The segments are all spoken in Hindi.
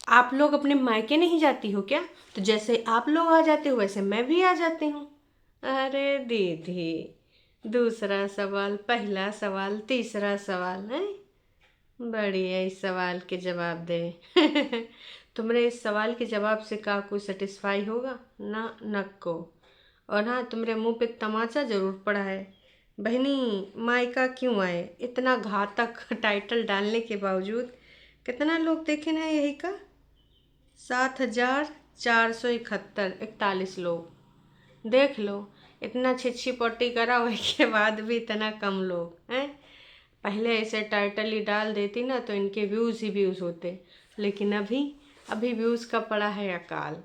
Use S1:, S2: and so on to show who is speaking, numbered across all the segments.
S1: आप लोग अपने मायके नहीं जाती हो क्या? तो जैसे आप लोग आ जाते हो वैसे मैं भी आ जाती हूँ। अरे दीदी, दूसरा सवाल, पहला सवाल, तीसरा सवाल है। बढ़िया, इस सवाल के जवाब दे। तुमरे इस सवाल के जवाब से का कोई सेटिस्फाई होगा ना? नको। और हाँ, तुम्हारे मुंह पे तमाचा जरूर पड़ा है। बहनी, मायका क्यों आए? इतना घातक टाइटल डालने के बावजूद कितना लोग देखे ना यही का? 7,471 41 लोग देख लो। इतना छिछी पट्टी करा हुए के बाद भी इतना कम लोग हैं। पहले ऐसे टाइटल ही डाल देती ना तो इनके व्यूज़ ही व्यूज़ होते। लेकिन अभी अभी व्यूज़ का पड़ा है अकाल।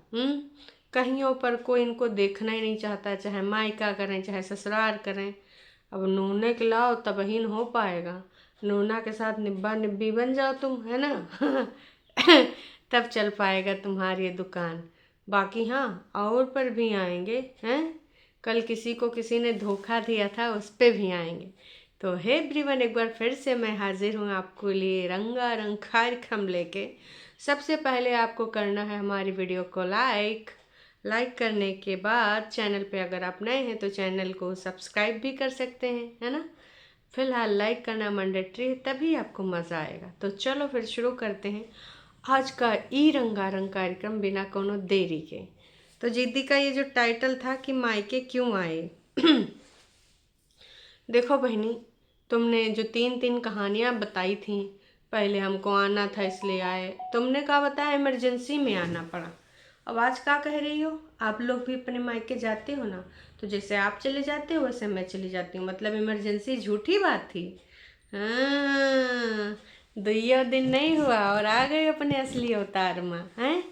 S1: कहीं पर कोई इनको देखना ही नहीं चाहता, चाहे मायका करें चाहे ससुराल करें। अब नूने के लाओ तब ही हो पाएगा। नूना के साथ निब्बा निब्बी बन जाओ तुम, है ना? तब चल पाएगा तुम्हारी ये दुकान। बाकी हाँ, और पर भी आएंगे हैं। कल किसी को किसी ने धोखा दिया था, उस पे भी आएंगे। तो हे एवरीवन, एक बार फिर से मैं हाजिर हूँ आपको लिए रंगारंग कार्यक्रम लेके। सबसे पहले आपको करना है हमारी वीडियो को लाइक करने के बाद चैनल पे अगर आप नए हैं तो चैनल को सब्सक्राइब भी कर सकते हैं, है ना? फिलहाल लाइक करना मैंडेटरी है, तभी आपको मज़ा आएगा। तो चलो फिर शुरू करते हैं आज का ई रंगारंग कार्यक्रम बिना कोनो देरी के। तो जिद्दी का ये जो टाइटल था कि मायके क्यों आए। देखो बहनी, तुमने जो 3 कहानियाँ बताई थी, पहले हमको आना था इसलिए आए, तुमने कहा बताया इमरजेंसी में आना पड़ा। अब आज क्या कह रही हो? आप लोग भी अपने मायके जाते हो ना, तो जैसे आप चले जाते हो वैसे मैं चली जाती हूँ, मतलब इमरजेंसी झूठी बात थी। हाँ, 2 दिन नहीं हुआ और आ गए अपने असली अवतार में हैं।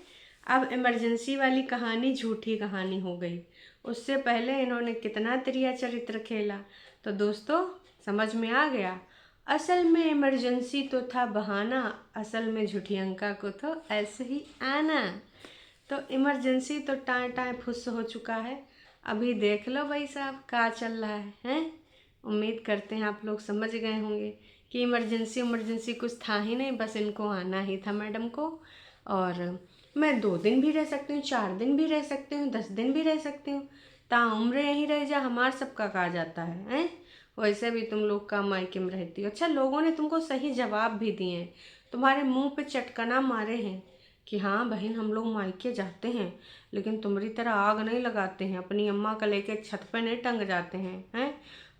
S1: अब इमरजेंसी वाली कहानी झूठी कहानी हो गई। उससे पहले इन्होंने कितना त्रिया चरित्र खेला। तो दोस्तों, समझ में आ गया? असल में इमरजेंसी तो था बहाना, असल में झूठियंका को तो ऐसे ही आना। तो इमरजेंसी तो टाँ टाँ फुस हो चुका है। अभी देख लो भाई साहब क्या चल रहा है, हैं? उम्मीद करते हैं आप लोग समझ गए होंगे कि इमरजेंसी कुछ था ही नहीं, बस इनको आना ही था मैडम को। और मैं 2 दिन भी रह सकती हूँ, 4 दिन भी रह सकती हूँ, 10 दिन भी रह सकती हूँ। ताउम्र यहीं रह जा, हमार सबका कहा जाता है? वैसे भी तुम लोग का मायके में रहती हो। अच्छा, लोगों ने तुमको सही जवाब भी दिए हैं, तुम्हारे मुंह पे चटकना मारे हैं कि हाँ बहन, हम लोग मायके जाते हैं, लेकिन तुम्हारी तरह आग नहीं लगाते हैं, अपनी अम्मा का लेके छत पे नहीं टंग जाते हैं?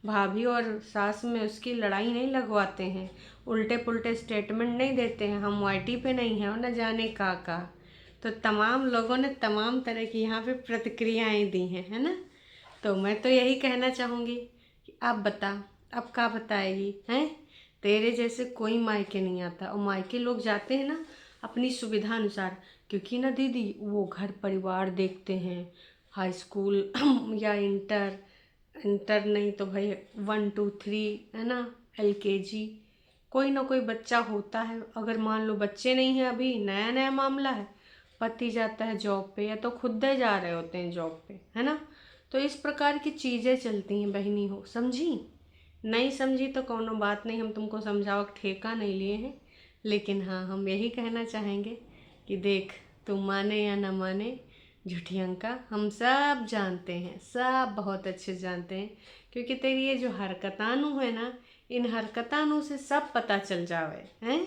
S1: भाभी और सास में उसकी लड़ाई नहीं लगवाते हैं, उल्टे पुल्टे स्टेटमेंट नहीं देते हैं, हम वाईटी पे नहीं हैं और न जाने का। तो तमाम लोगों ने तमाम तरह की यहाँ पे प्रतिक्रियाएं दी हैं, है ना? तो मैं तो यही कहना चाहूँगी कि आप बता, अब क्या बताएगी हैं? तेरे जैसे कोई मायके नहीं आता, और मायके लोग जाते हैं ना अपनी सुविधा अनुसार, क्योंकि ना दीदी वो घर परिवार देखते हैं। हाई स्कूल या इंटर, इंटर नहीं तो भाई 1 2 3, है ना, LKG, कोई ना कोई बच्चा होता है। अगर मान लो बच्चे नहीं हैं, अभी नया नया मामला है, पति जाता है जॉब पे या तो खुद ही जा रहे होते हैं जॉब पे, है ना? तो इस प्रकार की चीज़ें चलती हैं बहनी, हो समझी? नहीं समझी तो कोनो बात नहीं, हम तुमको समझाओ ठेका नहीं लिए हैं। लेकिन हाँ, हम यही कहना चाहेंगे कि देख, तू माने या ना माने, झूठियंका हम सब जानते हैं, सब बहुत अच्छे जानते हैं। क्योंकि तेरी ये जो हरकतानू है ना, इन हरकतानू से सब पता चल जावे हैं।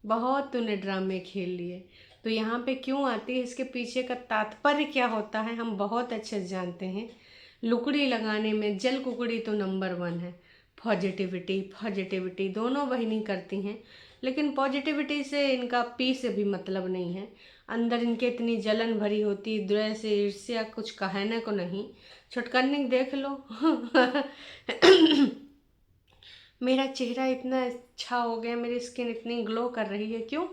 S1: बहुत तूने ड्रामे खेल लिए। तो यहाँ पे क्यों आती है, इसके पीछे का तात्पर्य क्या होता है, हम बहुत अच्छे से जानते हैं। लुकड़ी लगाने में जल कुकड़ी तो नंबर 1 है। पॉजिटिविटी पॉजिटिविटी दोनों बहनी करती हैं, लेकिन पॉजिटिविटी से इनका पी से भी मतलब नहीं है। अंदर इनके इतनी जलन भरी होती, द्वेष ईर्ष्या कुछ कहने को नहीं। छुटकन्नी देख लो। मेरा चेहरा इतना अच्छा हो गया, मेरी स्किन इतनी ग्लो कर रही है, क्यों?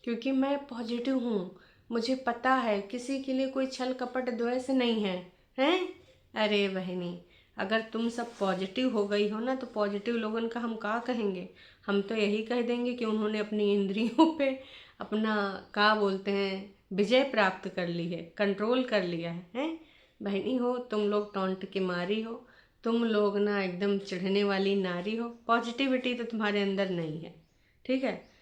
S1: क्योंकि मैं पॉजिटिव हूँ। मुझे पता है किसी के लिए कोई छल कपट द्वेष नहीं है, हैं? अरे बहनी, अगर तुम सब पॉजिटिव हो गई हो ना, तो पॉजिटिव लोगों का हम क्या कहेंगे? हम तो यही कह देंगे कि उन्होंने अपनी इंद्रियों पे अपना क्या बोलते हैं, विजय प्राप्त कर ली है, कंट्रोल कर लिया है, हैं? बहनी हो, तुम लोग टोंट के मारी हो, तुम लोग ना एकदम चिढ़ने वाली नारी हो। पॉजिटिविटी तो तुम्हारे अंदर नहीं है, ठीक है?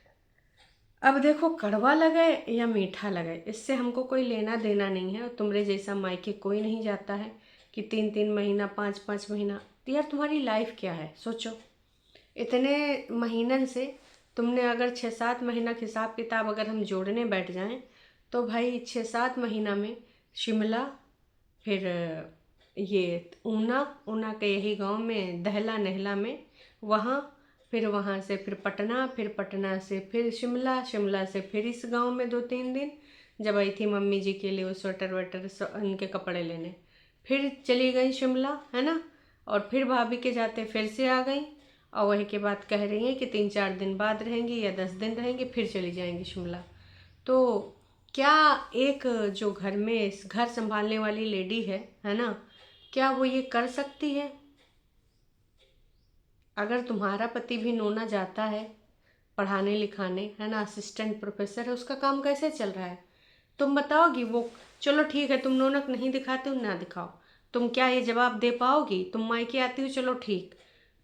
S1: अब देखो कड़वा लगे या मीठा लगे, इससे हमको कोई लेना देना नहीं है। और तुम्हारे जैसा मायके कोई नहीं जाता है कि 3-3 महीना 5-5 महीना। तो यार तुम्हारी लाइफ क्या है सोचो। इतने महीनन से तुमने अगर 6-7 महीना का हिसाब किताब अगर हम जोड़ने बैठ जाएं तो भाई 6-7 महीना में शिमला, फिर ये ऊना, ऊना के यही गांव में दहला नहला में, वहाँ, फिर वहाँ से फिर पटना, फिर पटना से फिर शिमला, शिमला से फिर इस गांव में 2-3 दिन जब आई थी मम्मी जी के लिए वो स्वेटर वेटर उनके कपड़े लेने, फिर चली गई शिमला, है ना। और फिर भाभी के जाते फिर से आ गई, और वही के बाद कह रही हैं कि 3-4 दिन बाद रहेंगी या 10 दिन रहेंगी, फिर चली जाएंगी शिमला। तो क्या एक जो घर में घर संभालने वाली लेडी है ना, क्या वो ये कर सकती है? अगर तुम्हारा पति भी नोना जाता है पढ़ाने लिखाने, है ना, असिस्टेंट प्रोफेसर है, उसका काम कैसे चल रहा है तुम बताओगी? वो चलो ठीक है, तुम नौनक नहीं दिखाते हो ना दिखाओ, तुम क्या ये जवाब दे पाओगी? तुम मायके आती हो चलो ठीक,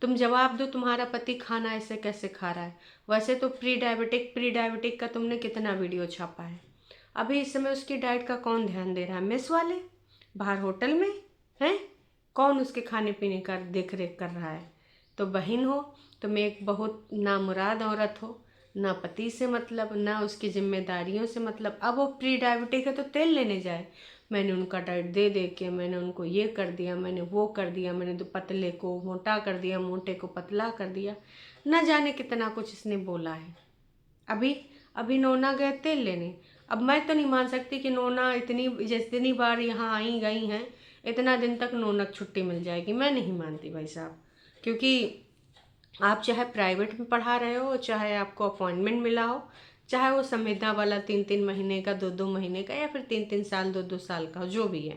S1: तुम जवाब दो तुम्हारा पति खाना ऐसे कैसे खा रहा है। वैसे तो प्री डायबिटिक का तुमने कितना वीडियो छापा है। अभी इस समय उसकी डाइट का कौन ध्यान दे रहा है? मेस वाले बाहर होटल में हैं, कौन उसके खाने पीने का देख रेख कर रहा है? तो बहन हो, तुम एक बहुत नामुराद औरत हो, ना पति से मतलब, ना उसकी जिम्मेदारियों से मतलब। अब वो प्री डायबिटिक है तो तेल लेने जाए, मैंने उनका डाइट दे दे के मैंने उनको ये कर दिया, मैंने वो कर दिया, मैंने तो पतले को मोटा कर दिया, मोटे को पतला कर दिया, न जाने कितना कुछ इसने बोला है। अभी अभी नोना गए तेल लेने। अब मैं तो नहीं मान सकती कि नोना जितनी बार यहाँ आई गई हैं इतना दिन तक नोनक छुट्टी मिल जाएगी, मैं नहीं मानती भाई साहब। क्योंकि आप चाहे प्राइवेट में पढ़ा रहे हो, चाहे आपको अपॉइंटमेंट मिला हो, चाहे वो संविदा वाला 3-3 महीने का 2-2 महीने का, या फिर 3-3 साल 2-2 साल का, जो भी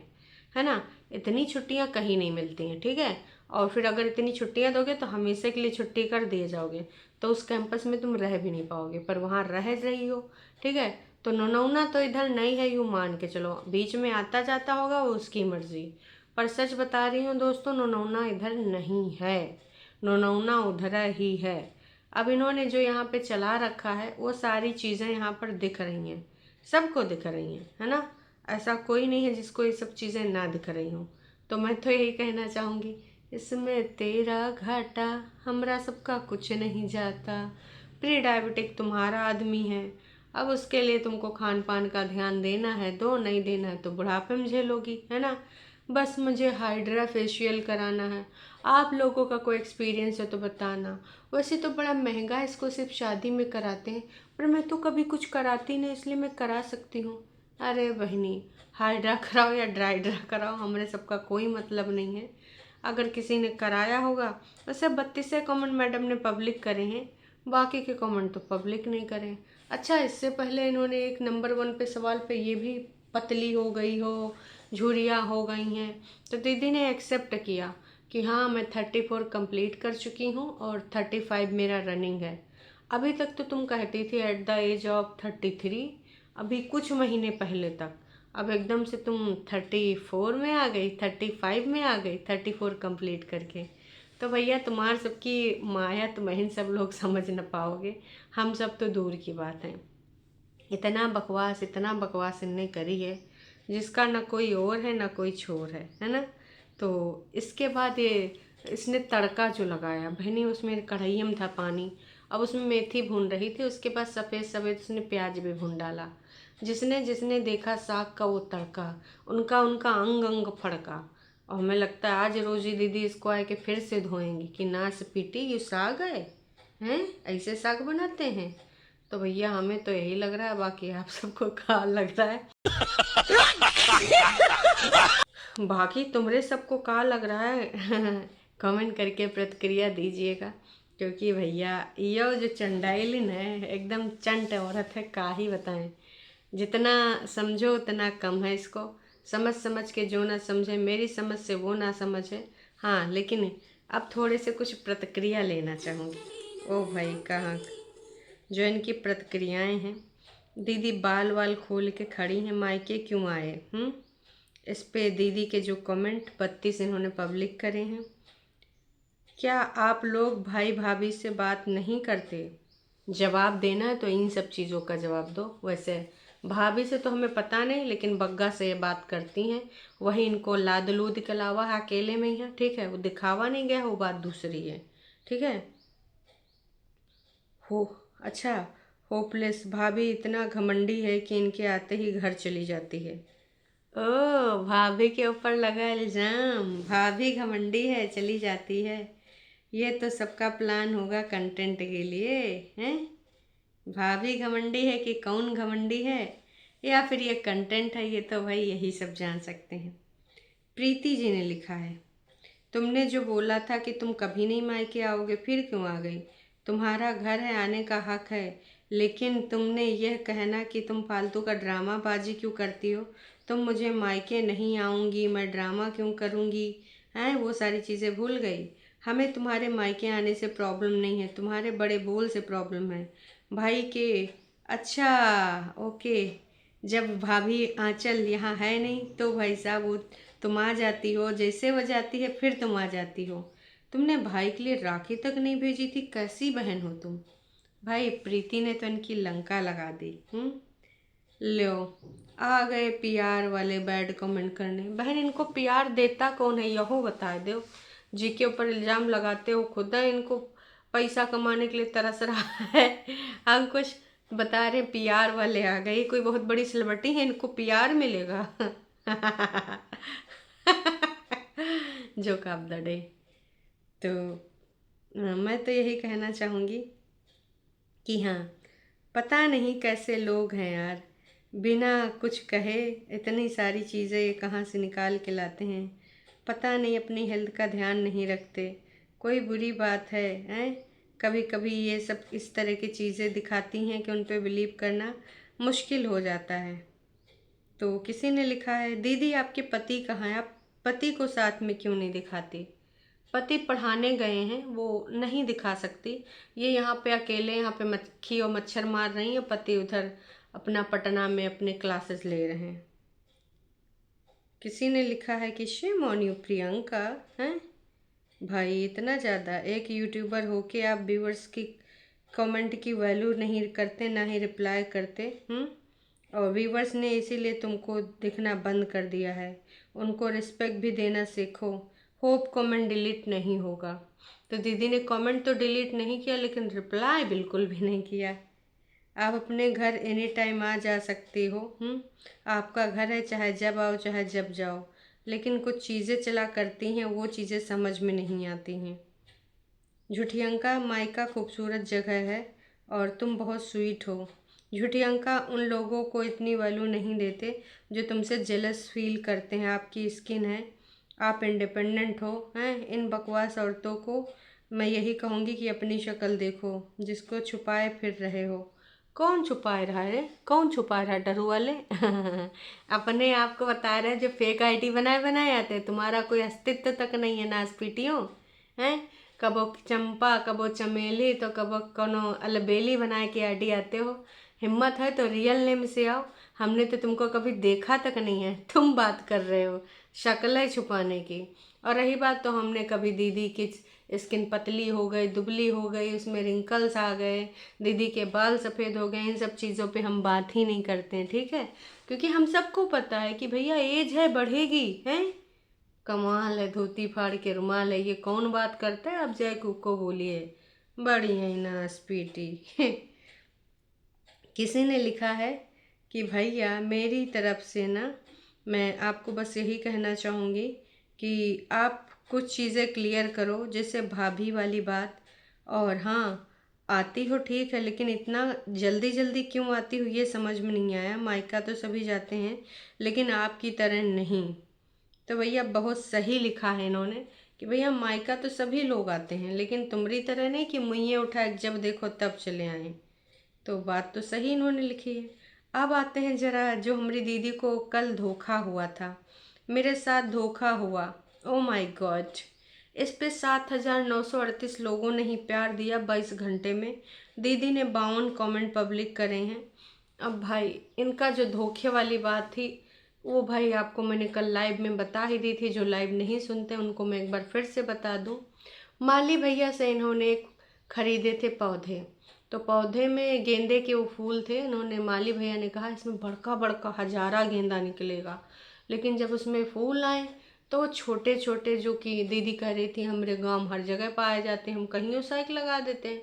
S1: है ना। इतनी छुट्टियां कहीं नहीं मिलती हैं, ठीक है। और फिर अगर इतनी छुट्टियां दोगे तो हमेशा के लिए छुट्टी कर दिए जाओगे, तो उस कैंपस में तुम रह भी नहीं पाओगे, पर वहाँ रह रही हो, ठीक है। तो नौना तो इधर नहीं है, यूँ मान के चलो, बीच में आता जाता होगा वो उसकी मर्जी। पर सच बता रही हूँ दोस्तों, नौना इधर नहीं है, नौना उधर ही है। अब इन्होंने जो यहाँ पे चला रखा है वो सारी चीज़ें यहाँ पर दिख रही हैं, सबको दिख रही हैं, है ना। ऐसा कोई नहीं है जिसको ये सब चीज़ें ना दिख रही हों। तो मैं तो यही कहना चाहूँगी, इसमें तेरा घाटा हमरा सबका कुछ नहीं जाता। प्री डायबिटिक तुम्हारा आदमी है, अब उसके लिए तुमको खान पान का ध्यान देना है, दो, नहीं देना है तो बुढ़ापे में झेलोगी, है ना। बस मुझे हाइड्रा फेशियल कराना है, आप लोगों का कोई एक्सपीरियंस है तो बताना। वैसे तो बड़ा महंगा है, इसको सिर्फ शादी में कराते हैं, पर मैं तो कभी कुछ कराती नहीं, इसलिए मैं करा सकती हूँ। अरे बहनी, हाइड्रा कराओ या ड्राइड्रा कराओ, हमारे सबका कोई मतलब नहीं है। अगर किसी ने कराया होगा, वैसे 32 कमेंट मैडम ने पब्लिक करे हैं, बाकी के कमेंट तो पब्लिक नहीं करें। अच्छा, इससे पहले इन्होंने एक नंबर 1 पे सवाल पे ये भी पतली हो गई हो, झुर्रियाँ हो गई हैं, तो दीदी ने एक्सेप्ट किया कि हाँ मैं 34 कंप्लीट कर चुकी हूँ और 35 मेरा रनिंग है। अभी तक तो तुम कहती थी एट द एज ऑफ 33, अभी कुछ महीने पहले तक, अब एकदम से तुम 34 में आ गई, 35 में आ गई, 34 कंप्लीट करके। तो भैया तुम्हार सबकी माया तो बहन सब लोग समझ न पाओगे, हम सब तो दूर की बात है। इतना बकवास इनने करी है जिसका ना कोई और है ना कोई छोर है ना। तो इसके बाद ये इसने तड़का जो लगाया बहनी, उसमें कढ़ाई में था पानी, अब उसमें मेथी भून रही थी, उसके बाद सफ़ेद सफ़ेद उसने प्याज भी भून डाला। जिसने जिसने देखा साग का वो तड़का, उनका उनका अंग अंग फड़का। और हमें लगता है आज रोजी दीदी इसको आए के फिर से धोएंगी कि नास पीटी, ये साग है हैं, ऐसे साग बनाते हैं। तो भैया हमें तो यही लग रहा है, बाकी आप सबको क्या लग रहा है? बाकी तुम्हारे सबको क्या लग रहा है? कमेंट करके प्रतिक्रिया दीजिएगा। क्योंकि भैया ये जो चंडाइलिन है एकदम चंट औरत है, का ही बताएं। जितना समझो उतना कम है इसको, समझ समझ के जो ना समझे, मेरी समझ से वो ना समझे। हाँ, लेकिन अब थोड़े से कुछ प्रतिक्रिया लेना चाहूँगी। ओ भाई, कहाँ जो इनकी प्रतिक्रियाएं हैं। दीदी बाल वाल खोल के खड़ी हैं, मायके क्यों आए? इस पे दीदी के जो कमेंट 32 इन्होंने पब्लिक करे हैं। क्या आप लोग भाई भाभी से बात नहीं करते? जवाब देना है तो इन सब चीज़ों का जवाब दो। वैसे भाभी से तो हमें पता नहीं, लेकिन बग्गा से ये बात करती हैं, वही इनको लाद लूद के अलावा है, अकेले में ही है, ठीक है। वो दिखावा नहीं गया, वो बात दूसरी है, ठीक है। हो अच्छा, होपलेस भाभी इतना घमंडी है कि इनके आते ही घर चली जाती है। ओ, भाभी के ऊपर लगा इल्जाम, भाभी घमंडी है चली जाती है। ये तो सबका प्लान होगा कंटेंट के लिए, हैं? भाभी घमंडी है कि कौन घमंडी है, या फिर ये कंटेंट है, ये तो भाई यही सब जान सकते हैं। प्रीति जी ने लिखा है, तुमने जो बोला था कि तुम कभी नहीं मायके आओगे, फिर क्यों आ गई? तुम्हारा घर है, आने का हक है, लेकिन तुमने यह कहना कि तुम फालतू का ड्रामा बाजी क्यों करती हो? तुम मुझे मायके नहीं आऊँगी, मैं ड्रामा क्यों करूँगी, हैं? वो सारी चीज़ें भूल गई। हमें तुम्हारे मायके आने से प्रॉब्लम नहीं है, तुम्हारे बड़े बोल से प्रॉब्लम है भाई के। अच्छा, ओके। जब भाभी आंचल यहाँ है नहीं तो भाई साहब वो तुम आ जाती हो, जैसे वो जाती है फिर तुम आ जाती हो। तुमने भाई के लिए राखी तक नहीं भेजी थी, कैसी बहन हो तुम? भाई प्रीति ने तो इनकी लंका लगा दी। लो, आ गए पीआर वाले बैड कमेंट करने। बहन इनको पीआर देता कौन है, यहो बता दो। जी के ऊपर इल्ज़ाम लगाते हो, खुद है इनको पैसा कमाने के लिए तरस रहा है। हम कुछ बता रहे पीआर वाले आ गए, कोई बहुत बड़ी सेलिब्रिटी है इनको पीआर मिलेगा। Joke of the day. तो मैं तो यही कहना चाहूँगी कि हाँ, पता नहीं कैसे लोग हैं यार, बिना कुछ कहे इतनी सारी चीज़ें कहाँ से निकाल के लाते हैं। पता नहीं अपनी हेल्थ का ध्यान नहीं रखते, कोई बुरी बात है, हैं? कभी कभी ये सब इस तरह की चीज़ें दिखाती हैं कि उन पे बिलीव करना मुश्किल हो जाता है। तो किसी ने लिखा है, दीदी आपके पति कहाँ हैं, आप पति को साथ में क्यों नहीं दिखाती? पति पढ़ाने गए हैं, वो नहीं दिखा सकती। ये यहाँ पे अकेले यहाँ पे मक्खी और मच्छर मार रही है, पति उधर अपना पटना में अपने क्लासेस ले रहे हैं। किसी ने लिखा है कि शेम ऑन यू प्रियंका, हैं? भाई इतना ज़्यादा एक यूट्यूबर होके आप व्यूअर्स की कमेंट की वैल्यू नहीं करते, ना ही रिप्लाई करते। और व्यूअर्स ने इसीलिए तुमको दिखना बंद कर दिया है, उनको रिस्पेक्ट भी देना सीखो। होप कमेंट डिलीट नहीं होगा। तो दीदी ने कमेंट तो डिलीट नहीं किया, लेकिन रिप्लाई बिल्कुल भी नहीं किया। आप अपने घर एनी टाइम आ जा सकती हो, आपका घर है, चाहे जब आओ चाहे जब जाओ। लेकिन कुछ चीज़ें चला करती हैं, वो चीज़ें समझ में नहीं आती हैं। झूठियंका, मायका खूबसूरत जगह है और तुम बहुत स्वीट हो। झूठियंका उन लोगों को इतनी वैल्यू नहीं देते जो तुमसे जेलस फील करते हैं। आपकी स्किन है, आप इंडिपेंडेंट हो, हैं? इन बकवास औरतों को मैं यही कहूँगी कि अपनी शक्ल देखो, जिसको छुपाए फिर रहे हो। कौन छुपाए रहा है, कौन छुपा रहा है, डरू वाले? अपने आप को बता रहे हैं जो फेक आईडी बनाए बनाए आते हैं, तुम्हारा कोई अस्तित्व तक नहीं है, नासपीटियों, हैं? कबो चंपा, कबो चमेली, तो कबो कोनो अलबेली बनाए के आईडी आते हो। हिम्मत है तो रियल नेम से आओ, हमने तो तुमको कभी देखा तक नहीं है, तुम बात कर रहे हो शक्लें छुपाने की। और रही बात, तो हमने कभी दीदी की स्किन पतली हो गई, दुबली हो गई, उसमें रिंकल्स आ गए, दीदी के बाल सफ़ेद हो गए, इन सब चीज़ों पे हम बात ही नहीं करते हैं, ठीक है? क्योंकि हम सबको पता है कि भैया एज है, बढ़ेगी, हैं? कमाल है, धोती फाड़ के रुमाल है, ये कौन बात करता है? अब जय को बोलिए, बड़ी है ना स्पीटी। किसी ने लिखा है कि भैया मेरी तरफ से ना, मैं आपको बस यही कहना चाहूँगी कि आप कुछ चीज़ें क्लियर करो, जैसे भाभी वाली बात। और हाँ, आती हो ठीक है, लेकिन इतना जल्दी जल्दी क्यों आती हो ये समझ में नहीं आया। मायका तो सभी जाते हैं, लेकिन आपकी तरह नहीं। तो भैया बहुत सही लिखा है इन्होंने कि भैया मायका तो सभी लोग आते हैं, लेकिन तुम्हारी तरह नहीं कि मुँहे उठा जब देखो तब चले आए। तो बात तो सही इन्होंने लिखी है। अब आते हैं जरा, जो हमारी दीदी को कल धोखा हुआ था, मेरे साथ धोखा हुआ, ओ माय गॉड। इस पे 7,938 लोगों ने ही प्यार दिया 22 घंटे में। दीदी ने 52 कमेंट पब्लिक करे हैं। अब भाई इनका जो धोखे वाली बात थी, वो भाई आपको मैंने कल लाइव में बता ही दी थी। जो लाइव नहीं सुनते उनको मैं एक बार फिर से बता दूं। माली भैया से इन्होंने खरीदे थे पौधे, तो पौधे में गेंदे के वो फूल थे, उन्होंने माली भैया ने कहा इसमें बड़का बड़का हजारा गेंदा निकलेगा, लेकिन जब उसमें फूल आए तो वो छोटे छोटे, जो कि दीदी कह रही थी हमारे गांव हर जगह पाए जाते हैं, हम कहीं साइक लगा देते हैं।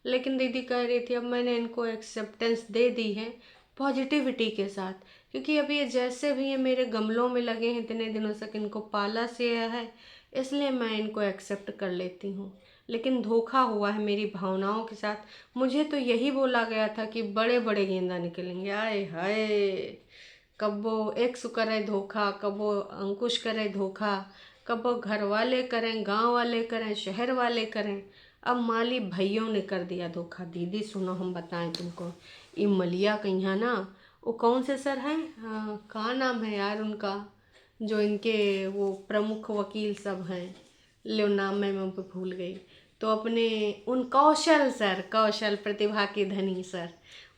S1: लेकिन दीदी कह रही थी अब मैंने इनको एक्सेप्टेंस दे दी है पॉजिटिविटी के साथ, क्योंकि अब ये जैसे भी ये मेरे गमलों में लगे हैं, इतने दिनों तक इनको पाला से है, इसलिए मैं इनको एक्सेप्ट कर लेती हूँ। लेकिन धोखा हुआ है मेरी भावनाओं के साथ। मुझे तो यही बोला गया था कि बड़े बड़े गेंदा निकलेंगे, आए हाय। कब वो एक्स करे धोखा, कब वो अंकुश करे धोखा, कब वो घर वाले करें, गांव वाले करें, शहर वाले करें, अब माली भाइयों ने कर दिया धोखा। दीदी सुनो हम बताएं तुमको, इमलिया कहिया ना, वो कौन से सर हैं, हाँ कहाँ नाम है यार उनका, जो इनके वो प्रमुख वकील सब हैं, लो नाम मैं भूल गई। तो अपने उन कौशल सर, कौशल प्रतिभा के धनी सर,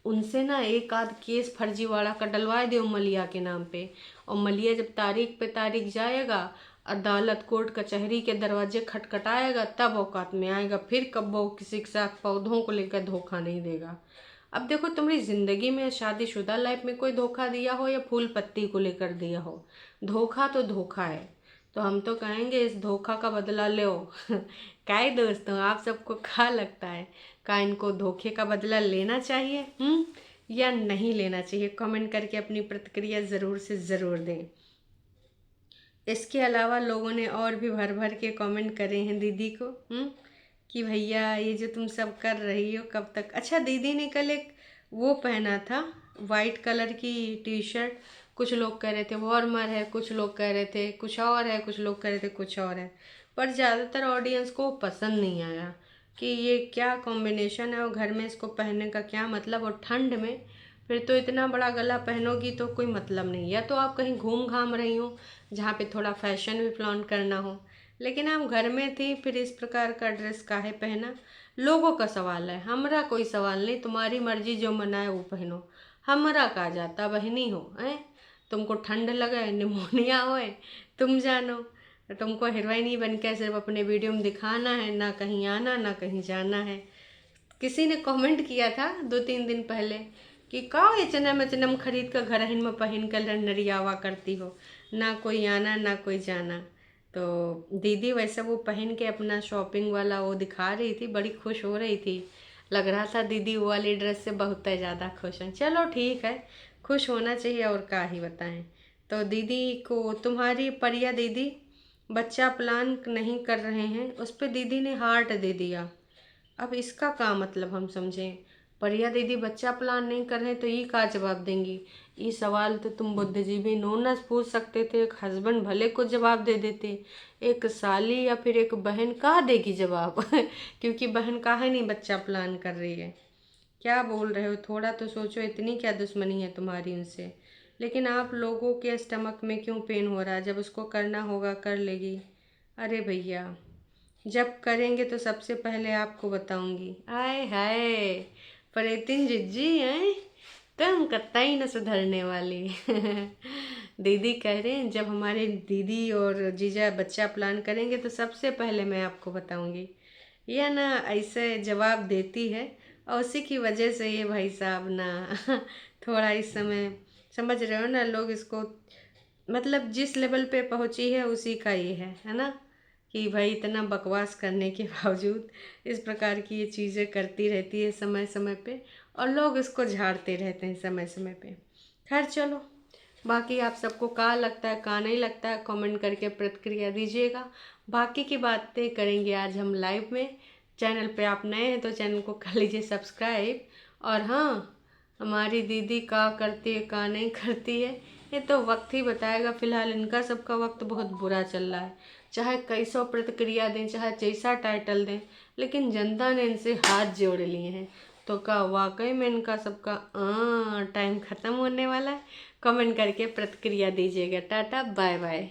S1: उनसे ना एक आध केस फर्जीवाड़ा का डलवा दो मलिया के नाम पे, और मलिया जब तारीख पे तारीख जाएगा, अदालत कोर्ट कचहरी के दरवाजे खटखटाएगा, तब औकात में आएगा। फिर कब वो किसी के साथ पौधों को लेकर धोखा नहीं देगा। अब देखो तुम्हारी जिंदगी में, शादीशुदा लाइफ में कोई धोखा दिया हो या फूल पत्ती को लेकर दिया हो, धोखा तो धोखा है। तो हम तो कहेंगे इस धोखा का बदला लो। क्या दोस्तों, आप सबको क्या लगता है, क्या इनको धोखे का बदला लेना चाहिए या नहीं लेना चाहिए? कमेंट करके अपनी प्रतिक्रिया ज़रूर से ज़रूर दें। इसके अलावा लोगों ने और भी भर भर के कमेंट करे हैं दीदी को कि भैया ये जो तुम सब कर रही हो कब तक। अच्छा, दीदी ने कल एक वो पहना था वाइट कलर की टी शर्ट, कुछ लोग कह रहे थे वार्मर है, कुछ लोग कह रहे थे कुछ और है, कुछ लोग कह रहे थे कुछ और है, पर ज़्यादातर ऑडियंस को पसंद नहीं आया कि ये क्या कॉम्बिनेशन है और घर में इसको पहनने का क्या मतलब, और ठंड में फिर तो इतना बड़ा गला पहनोगी तो कोई मतलब नहीं। या तो आप कहीं घूम घाम रही हो जहाँ पे थोड़ा फैशन भी फ्लॉन्ट करना हो, लेकिन आप घर में थी, फिर इस प्रकार का ड्रेस काहे पहना? लोगों का सवाल है, हमारा कोई सवाल नहीं। तुम्हारी मर्जी, जो मनाए वो पहनो, हमारा कहा जाता बहनी हो हैं। तुमको ठंड लगे, निमोनिया होए, तुम जानो। तुमको हीरोइन ही बन के सिर्फ अपने वीडियो में दिखाना है, ना कहीं आना ना कहीं जाना है। किसी ने कमेंट किया था 2-3 दिन पहले कि का एच एन एम खरीद कर घर में पहन कर नरियावा करती हो, ना कोई आना ना कोई जाना। तो दीदी वैसे वो पहन के अपना शॉपिंग वाला वो दिखा रही थी, बड़ी खुश हो रही थी। लग रहा था दीदी वो वाली ड्रेस से बहुत ज़्यादा खुश हैं। चलो ठीक है, खुश होना चाहिए, और क्या ही बताएं। तो दीदी को, तुम्हारी परिया दीदी बच्चा प्लान नहीं कर रहे हैं, उस पर दीदी ने हार्ट दे दिया। अब इसका क्या मतलब हम समझें? परिया दीदी बच्चा प्लान नहीं कर रहे तो ये का जवाब देंगी? ये सवाल तो तुम बुद्धिजीवी नोनस पूछ सकते थे, एक हस्बैंड भले को जवाब दे देते, एक साली या फिर एक बहन कहाँ देगी जवाब? क्योंकि बहन काहे नहीं बच्चा प्लान कर रही है। क्या बोल रहे हो, थोड़ा तो सोचो, इतनी क्या दुश्मनी है तुम्हारी उनसे? लेकिन आप लोगों के स्टमक में क्यों पेन हो रहा है? जब उसको करना होगा कर लेगी। अरे भैया, जब करेंगे तो सबसे पहले आपको बताऊंगी। आय हाय, प्रेतिन जिज्जी हैं, तुम कतई न सुधरने वाली। दीदी कह रहे हैं जब हमारे दीदी और जीजा बच्चा प्लान करेंगे तो सबसे पहले मैं आपको बताऊंगी। यह ना ऐसे जवाब देती है, और उसी की वजह से ये भाई साहब ना थोड़ा इस समय, समझ रहे हो ना, लोग इसको मतलब जिस लेवल पे पहुंची है उसी का ये है ना, कि भाई इतना बकवास करने के बावजूद इस प्रकार की ये चीज़ें करती रहती है समय समय पे, और लोग इसको झाड़ते रहते हैं समय समय पे। खैर चलो, बाकी आप सबको क्या लगता है क्या नहीं लगता है कमेंट करके प्रतिक्रिया दीजिएगा। बाकी की बातें करेंगे आज हम लाइव में। चैनल पे आप नए हैं तो चैनल को कर लीजिए सब्सक्राइब। और हाँ, हमारी दीदी क्या करती है क्या नहीं करती है ये तो वक्त ही बताएगा। फिलहाल इनका सबका वक्त बहुत बुरा चल रहा है, चाहे कैसो प्रतिक्रिया दें, चाहे जैसा टाइटल दें, लेकिन जनता ने इनसे हाथ जोड़ लिए हैं। तो क्या वाकई में इनका सबका टाइम ख़त्म होने वाला है? कमेंट करके प्रतिक्रिया दीजिएगा। Tata bye bye.